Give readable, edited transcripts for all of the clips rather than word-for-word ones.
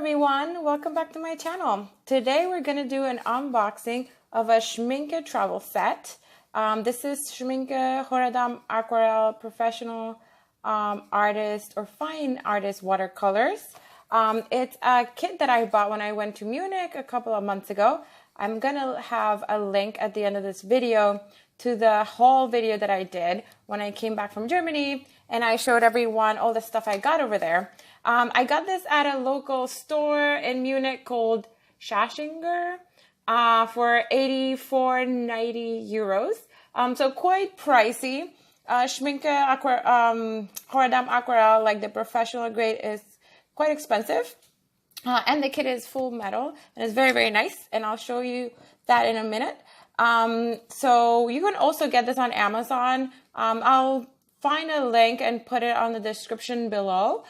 everyone, welcome back to my channel. Today we're going to do an unboxing of a Schmincke travel set. This is Schmincke Horadam Aquarelle Professional Artist or Fine Artist Watercolors. It's a kit that I bought when I went to Munich a couple of months ago. I'm going to have a link at the end of this video to the haul video that I did when I came back from Germany and I showed everyone all the stuff I got over there. I got this at a local store in Munich called Schmincke for 84.90 euros. So quite pricey. Schmincke Horadam Aquarelle, like the professional grade, is quite expensive. And the kit is full metal and it's very, very nice. And I'll show you that in a minute. So you can also get this on Amazon. I'll find a link and put it on the description below.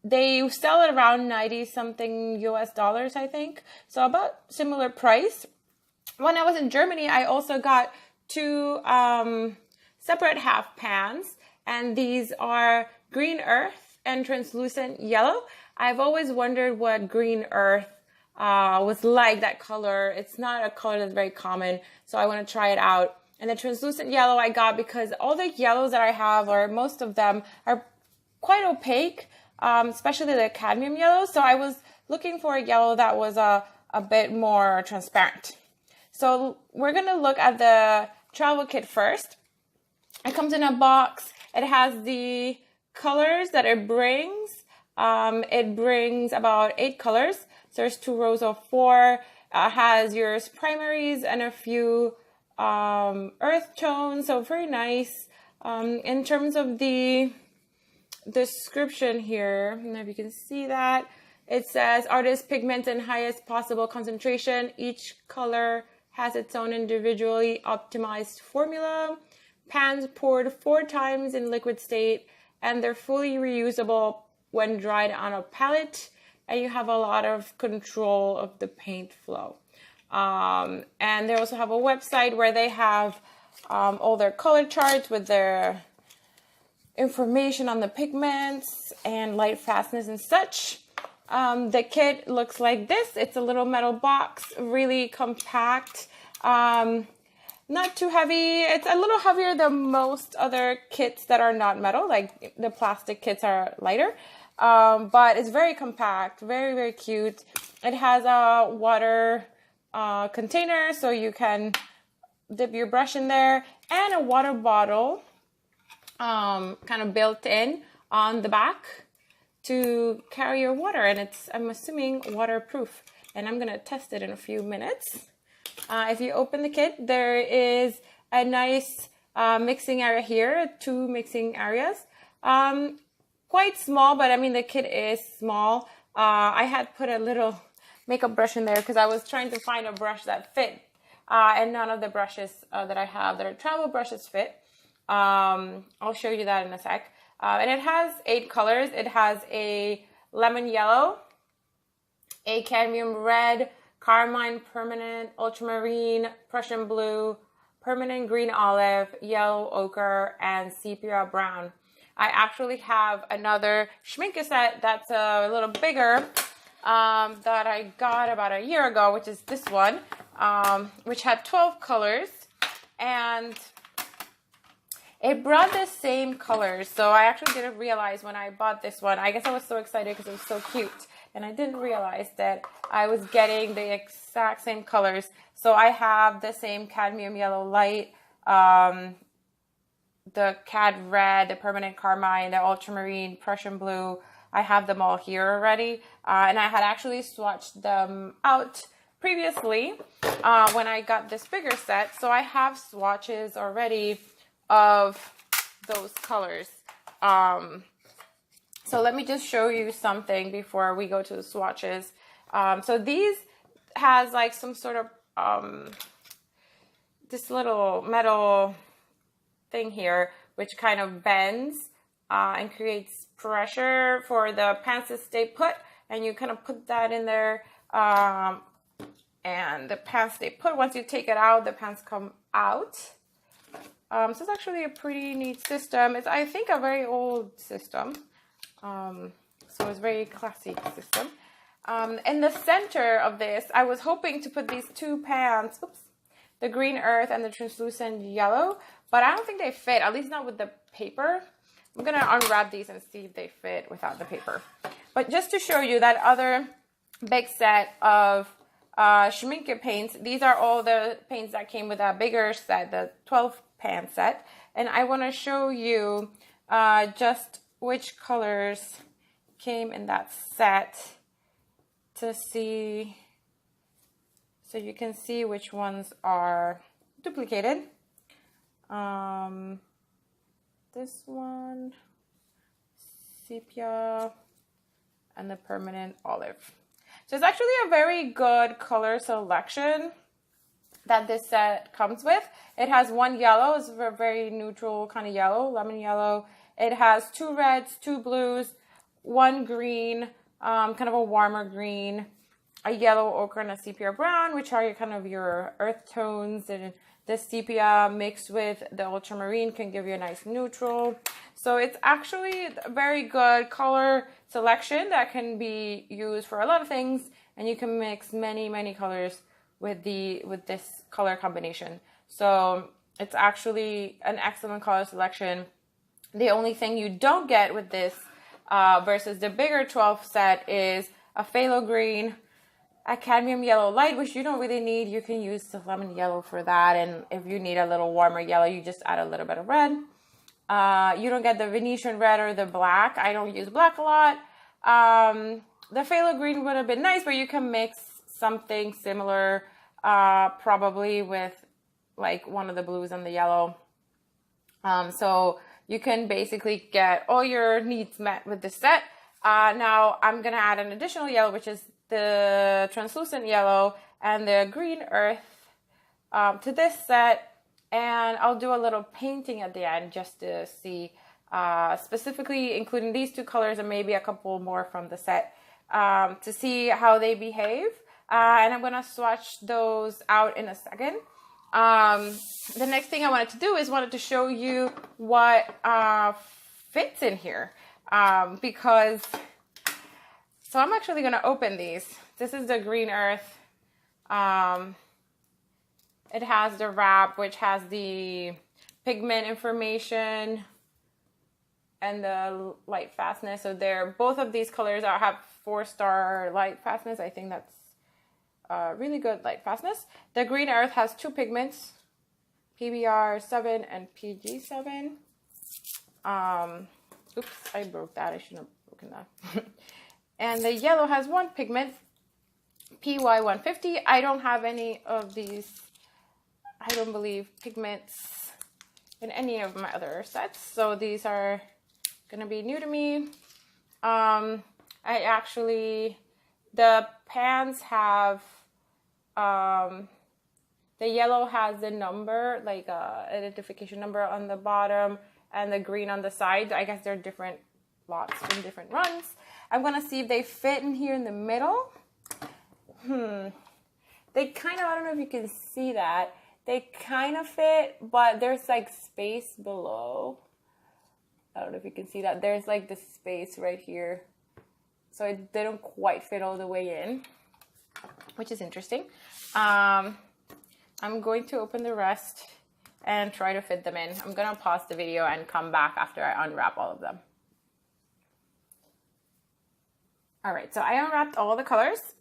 They sell it around 90 something US dollars, I think. So about similar price. When I was in Germany, I also got two separate half pans, and these are green earth and translucent yellow. I've always wondered what green earth was like, that color. It's not a color that's very common, so I want to try it out. And the translucent yellow I got because all the yellows that I have, or most of them, are quite opaque, especially the cadmium yellow. So I was looking for a yellow that was a bit more transparent. So we're going to look at the travel kit first. It comes in a box. It has the colors that it brings. It brings about 8 colors. So there's 2 rows of 4. Has your primaries and a few earth tones. So very nice. In terms of the description here, I don't know if you can see that. It says artist pigment in highest possible concentration. Each color has its own individually optimized formula. Pans poured 4 times in liquid state, and they're fully reusable when dried on a palette, and you have a lot of control of the paint flow. And they also have a website where they have all their color charts with their information on the pigments and light fastness and such. The kit looks like this. It's a little metal box, really compact, not too heavy. It's a little heavier than most other kits that are not metal, like the plastic kits are lighter, but it's very compact, very, very cute. It has a water container, so you can dip your brush in there, and a water bottle kind of built in on the back to carry your water, and it's, I'm assuming, waterproof, and I'm gonna test it in a few minutes. If you open the kit, there is a nice mixing area here, 2 mixing areas. Quite small, but I mean the kit is small. I had put a little makeup brush in there because I was trying to find a brush that fit, and none of the brushes that I have that are travel brushes fit. I'll show you that in a sec. And it has 8 colors. It has a lemon yellow, a cadmium red, carmine permanent, ultramarine, Prussian blue, permanent green olive, yellow ochre, and sepia brown. I actually have another Schmincke set that's a little bigger that I got about a year ago, which is this one, which had 12 colors, and it brought the same colors. So I actually didn't realize when I bought this one. I guess I was so excited because it was so cute, and I didn't realize that I was getting the exact same colors. So I have the same cadmium yellow light, the cad red, the permanent carmine, the ultramarine, Prussian blue. I have them all here already, and I had actually swatched them out previously when I got this bigger set. So I have swatches already of those colors. So let me just show you something before we go to the swatches. So these has like some sort of this little metal thing here, which kind of bends and creates pressure for the pans to stay put, and you kind of put that in there, and the pans stay put. Once you take it out, the pans come out. So it's actually a pretty neat system. It's, I think, a very old system. So it's very classy system. In the center of this, I was hoping to put these two pans, the green earth and the translucent yellow, but I don't think they fit, at least not with the paper. I'm gonna unwrap these and see if they fit without the paper. But just to show you that other big set of Schmincke paints, these are all the paints that came with a bigger set, the 12 pan set. And I wanna show you just which colors came in that set to see, so you can see which ones are duplicated. This one, sepia, and the permanent olive. So it's actually a very good color selection that this set comes with. It has one yellow, it's a very neutral kind of yellow, lemon yellow. It has two reds, two blues, one green, kind of a warmer green, a yellow, ochre, and a sepia brown, which are kind of your earth tones. And the sepia mixed with the ultramarine can give you a nice neutral. So it's actually a very good color selection that can be used for a lot of things, and you can mix many, many colors with this color combination. So it's actually an excellent color selection. The only thing you don't get with this versus the bigger 12 set is a phthalo green, a cadmium yellow light, which you don't really need. You can use the lemon yellow for that, and if you need a little warmer yellow, you just add a little bit of red. You don't get the Venetian red or the black. I don't use black a lot. The phthalo green would have been nice, but you can mix something similar, probably with like one of the blues and the yellow. So you can basically get all your needs met with this set. Now I'm going to add an additional yellow, which is the translucent yellow and the green earth to this set. And I'll do a little painting at the end just to see, specifically including these two colors and maybe a couple more from the set to see how they behave. And I'm going to swatch those out in a second. The next thing I wanted to do is wanted to show you what fits in here, because, so I'm actually going to open these. This is the green earth. It has the wrap, which has the pigment information and the light fastness. So both of these colors have 4-star light fastness. I think that's really good light fastness. The green earth has two pigments, PBR7 and PG7. Oops, I broke that. I shouldn't have broken that. And the yellow has one pigment, PY150. I don't have any of these, I don't believe, pigments in any of my other sets. So these are going to be new to me. The pans have, the yellow has the number, like identification number on the bottom, and the green on the side. I guess they're different lots from different runs. I'm going to see if they fit in here in the middle. They kind of, I don't know if you can see that. They kind of fit, but there's like space below. I don't know if you can see that. There's like the space right here. So they don't quite fit all the way in, which is interesting. I'm going to open the rest and try to fit them in. I'm going to pause the video and come back after I unwrap all of them. All right, so I unwrapped all the colors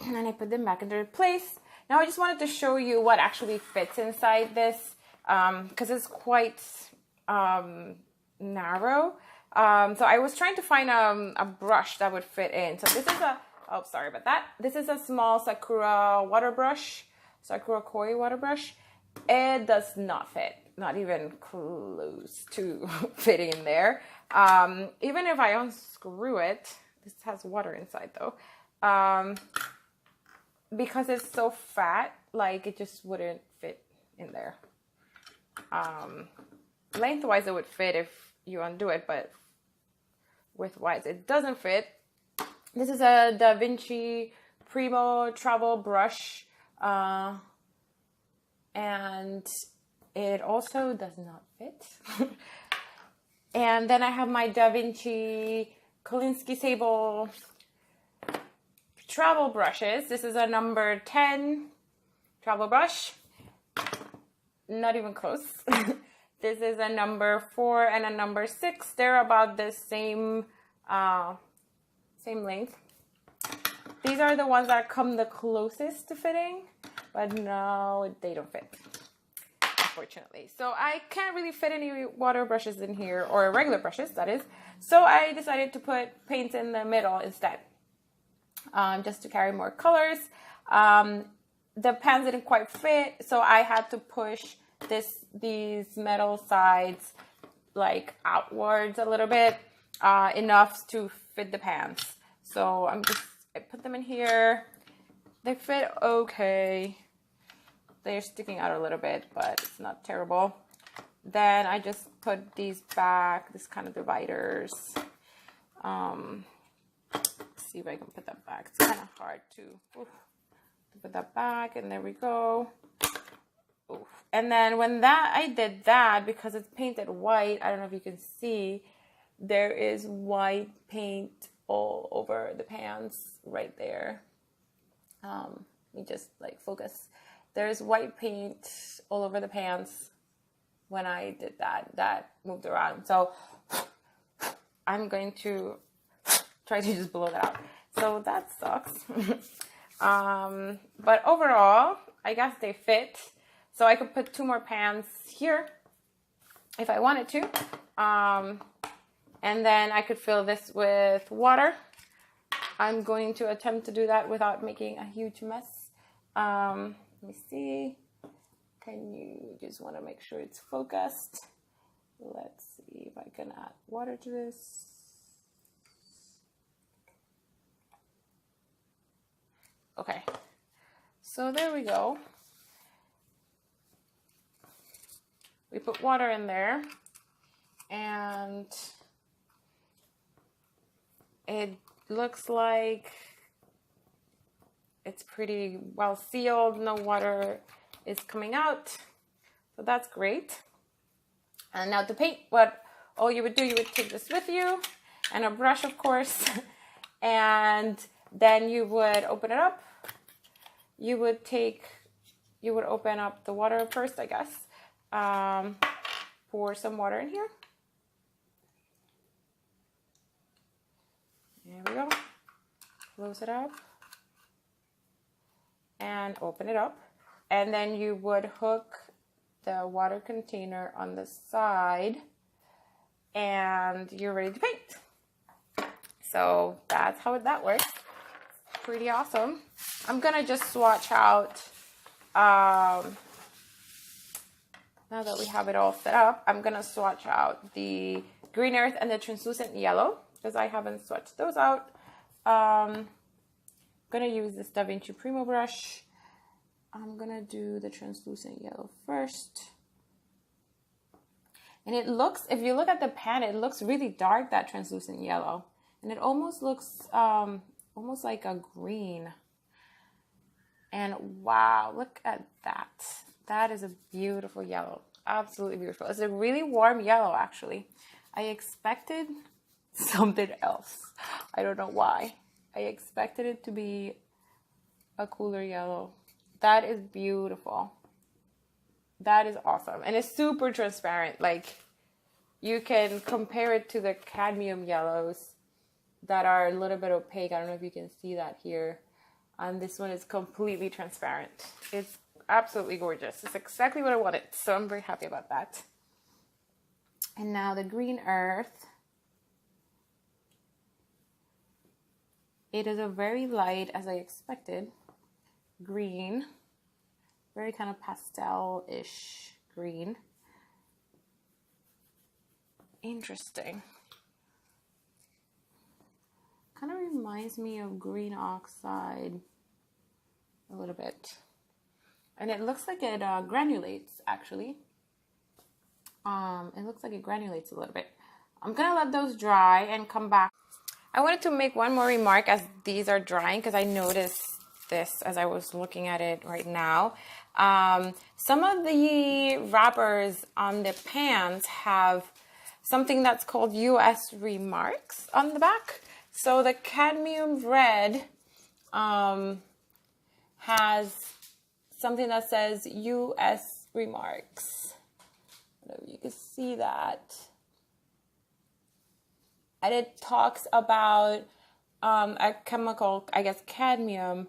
and I put them back into place. Now I just wanted to show you what actually fits inside this, because it's quite narrow. So I was trying to find a brush that would fit in. So this is oh, sorry about that. This is a small Sakura water brush, Sakura Koi water brush. It does not fit, not even close to fitting in there. Even if I unscrew it, this has water inside though. Because it's so fat, like it just wouldn't fit in there. Lengthwise it would fit if you undo it, but widthwise it doesn't fit. This is a Da Vinci Primo travel brush, and it also does not fit. And then I have my Da Vinci Kolinsky Sable travel brushes. This is a number 10 travel brush. Not even close. This is a number 4 and a number 6. They're about the same length. These are the ones that come the closest to fitting, but no, they don't fit, unfortunately. So I can't really fit any water brushes in here, or regular brushes, that is. So I decided to put paints in the middle instead, just to carry more colors. The pans didn't quite fit, so I had to push these metal sides like outwards a little bit, enough to fit the pans. So I put them in here. They fit okay. They're sticking out a little bit, but it's not terrible. Then I just put these back, this kind of dividers. See if I can put that back. It's kind of hard to put that back, and there we go. Oof. And then when I did that, because it's painted white, I don't know if you can see, there is white paint all over the pans right there. Let me just like focus. There's white paint all over the pans when I did that moved around. So I'm going to try to just blow that out. So that sucks. But overall, I guess they fit. So I could put 2 more pans here if I wanted to. And then I could fill this with water. I'm going to attempt to do that without making a huge mess. Let me see. Can you just want to make sure it's focused? Let's see if I can add water to this. Okay. So there we go. We put water in there, and it looks like it's pretty well sealed. No water is coming out, so that's great. And now to paint, all you would do, you would take this with you, and a brush, of course, and then you would open it up. You would open up the water first, I guess. Pour some water in here. There we go. Close it up and open it up. And then you would hook the water container on the side, and you're ready to paint. So that's how that works. Pretty awesome. I'm gonna just swatch out, now that we have it all set up, I'm gonna swatch out the green earth and the translucent yellow, because I haven't swatched those out. I'm gonna use this Da Vinci Primo brush. I'm gonna do the translucent yellow first. And it looks, if you look at the pan, it looks really dark, that translucent yellow. And it almost looks almost like a green. And wow, look at that. That is a beautiful yellow. Absolutely beautiful. It's a really warm yellow, actually. I expected something else. I don't know why. I expected it to be a cooler yellow. That is beautiful. That is awesome. And it's super transparent. Like, you can compare it to the cadmium yellows that are a little bit opaque. I don't know if you can see that here. And this one is completely transparent. It's absolutely gorgeous. It's exactly what I wanted. So I'm very happy about that. And now the green earth. It is a very light, as I expected, green. Very kind of pastel-ish green. Interesting. Kind of reminds me of green oxide a little bit. And it looks like it granulates, actually. It looks like it granulates a little bit. I'm going to let those dry and come back. I wanted to make one more remark as these are drying, because I noticed this as I was looking at it right now. Some of the wrappers on the pans have something that's called US Remarks on the back. So the cadmium red has something that says US Remarks. I don't know if you can see that. And it talks about a chemical, I guess cadmium,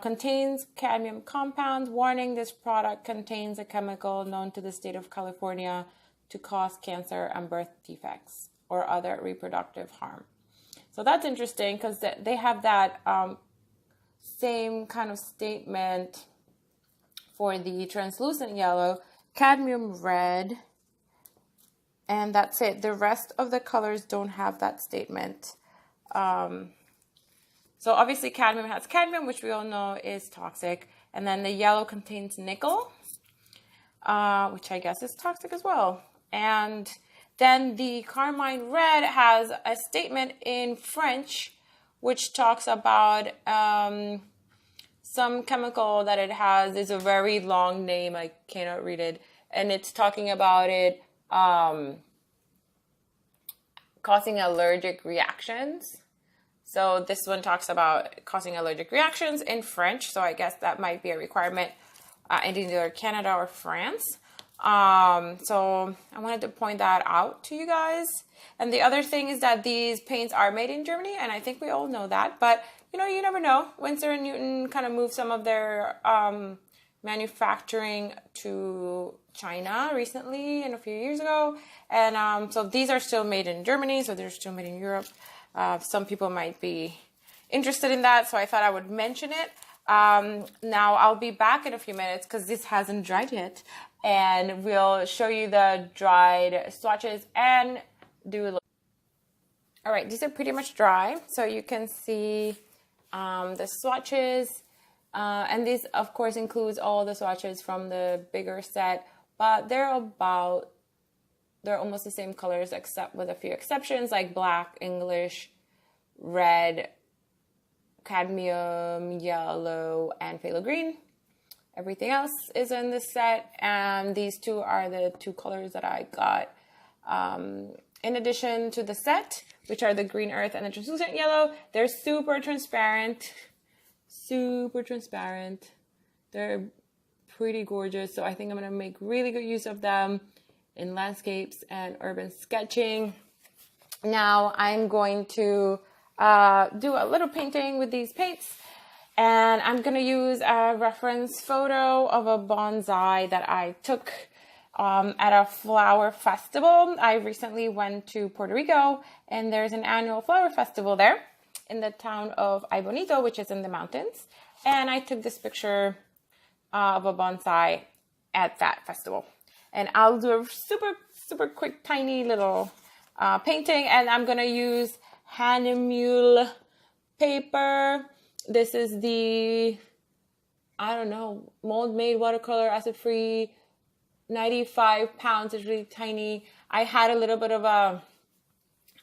contains cadmium compounds. Warning, this product contains a chemical known to the state of California to cause cancer and birth defects or other reproductive harm. So that's interesting because they have that same kind of statement for the translucent yellow, cadmium red, and that's it. The rest of the colors don't have that statement. So obviously cadmium has cadmium, which we all know is toxic. And then the yellow contains nickel, which I guess is toxic as well. And then the carmine red has a statement in French, which talks about some chemical that it has. It's a very long name. I cannot read it. And it's talking about it causing allergic reactions. So this one talks about causing allergic reactions in French. So I guess that might be a requirement in either Canada or France. So I wanted to point that out to you guys. And the other thing is that these paints are made in Germany, and I think we all know that. But, you know, you never know. Winsor & Newton kind of moved some of their manufacturing to China recently and a few years ago. And so these are still made in Germany, so they're still made in Europe. Some people might be interested in that, so I thought I would mention it. Now I'll be back in a few minutes because this hasn't dried yet, and we'll show you the dried swatches and do a little. All right, these are pretty much dry, so you can see the swatches, and this of course includes all the swatches from the bigger set, but they're almost the same colors except with a few exceptions like black, English, red, cadmium, yellow, and phthalo green. Everything else is in this set, and these two are the two colors that I got in addition to the set, which are the green earth and the translucent yellow. They're super transparent. They're pretty gorgeous, so I think I'm going to make really good use of them in landscapes and urban sketching. Now I'm going to do a little painting with these paints, and I'm going to use a reference photo of a bonsai that I took at a flower festival. I recently went to Puerto Rico, and there's an annual flower festival there in the town of Ay Bonito, which is in the mountains, and I took this picture of a bonsai at that festival. And I'll do a super quick, tiny little painting. And I'm going to use Hahnemühle paper. This is the, I don't know, mold-made watercolor, acid-free, 95 pounds. It's really tiny. I had a little bit of a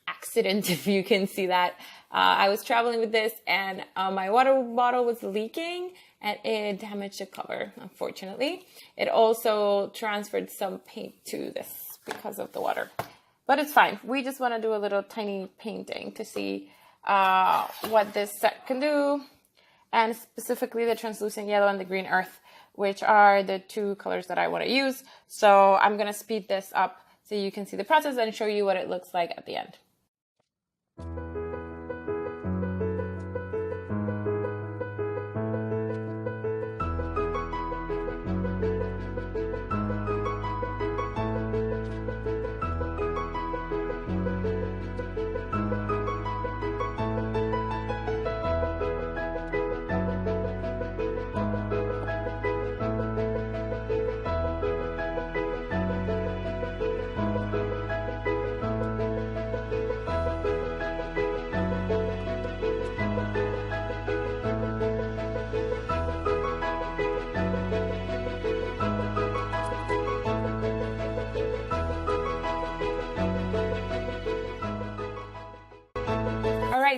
accident, if you can see that. I was traveling with this, and my water bottle was leaking, and it damaged the cover, unfortunately. It also transferred some paint to this because of the water. But it's fine. We just want to do a little tiny painting to see what this set can do. And specifically the translucent yellow and the green earth, which are the two colors that I want to use. So I'm going to speed this up so you can see the process and show you what it looks like at the end.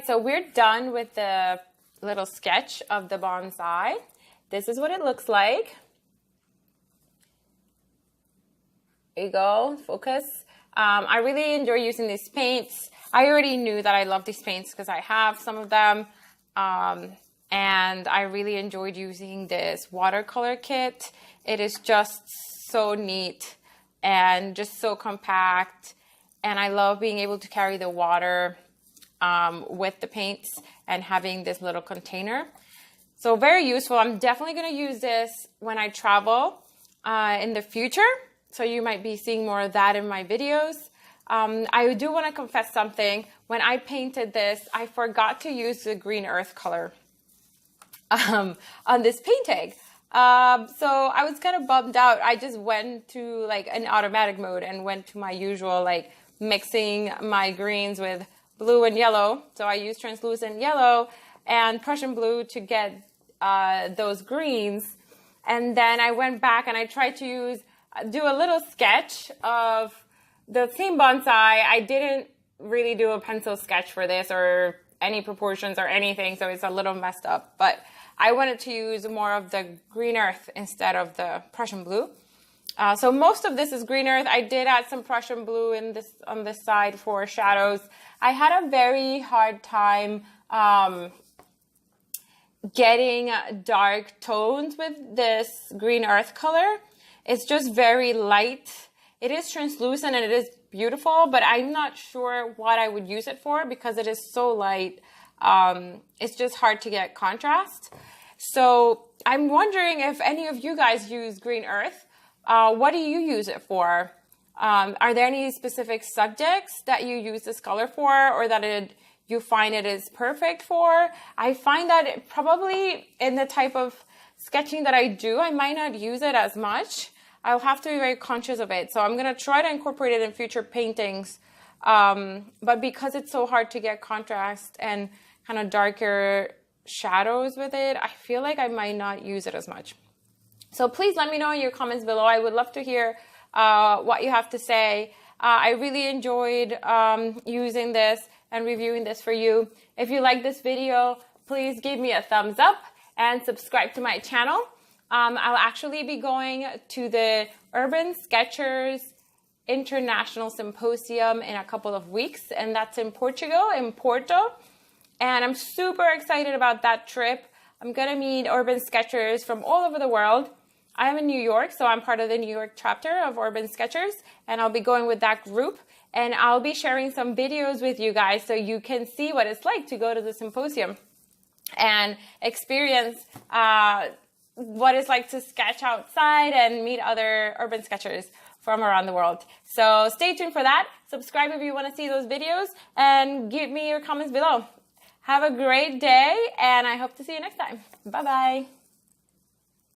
So we're done with the little sketch of the bonsai. This is what it looks like. There you go, focus. I really enjoy using these paints. I already knew that I love these paints because I have some of them. And I really enjoyed using this watercolor kit. It is just so neat and just so compact. And I love being able to carry the water with the paints and having this little container. So very useful. I'm definitely going to use this when I travel in the future. So you might be seeing more of that in my videos. I do want to confess something. When I painted this, I forgot to use the green earth color on this painting. So I was kind of bummed out. I just went to like an automatic mode and went to my usual like mixing my greens with blue and yellow. So I used translucent yellow and Prussian blue to get those greens. And then I went back and I tried to do a little sketch of the theme bonsai. I didn't really do a pencil sketch for this or any proportions or anything, so it's a little messed up. But I wanted to use more of the green earth instead of the Prussian blue. So most of this is green earth. I did add some Prussian blue on this side for shadows. I had a very hard time getting dark tones with this green earth color. It's just very light. It is translucent and it is beautiful, but I'm not sure what I would use it for because it is so light. It's just hard to get contrast. So I'm wondering if any of you guys use green earth. What do you use it for? Are there any specific subjects that you use this color for, or that you find it is perfect for? I find that probably in the type of sketching that I do, I might not use it as much. I'll have to be very conscious of it. So I'm going to try to incorporate it in future paintings. But because it's so hard to get contrast and kind of darker shadows with it, I feel like I might not use it as much. So please let me know in your comments below. I would love to hear what you have to say. I really enjoyed using this and reviewing this for you. If you like this video, please give me a thumbs up and subscribe to my channel. I'll actually be going to the Urban Sketchers International Symposium in a couple of weeks, and that's in Portugal, in Porto. And I'm super excited about that trip. I'm gonna meet urban sketchers from all over the world. I'm in New York, so I'm part of the New York chapter of Urban Sketchers, and I'll be going with that group. And I'll be sharing some videos with you guys so you can see what it's like to go to the symposium and experience what it's like to sketch outside and meet other urban sketchers from around the world. So stay tuned for that. Subscribe if you want to see those videos, and give me your comments below. Have a great day, and I hope to see you next time. Bye-bye.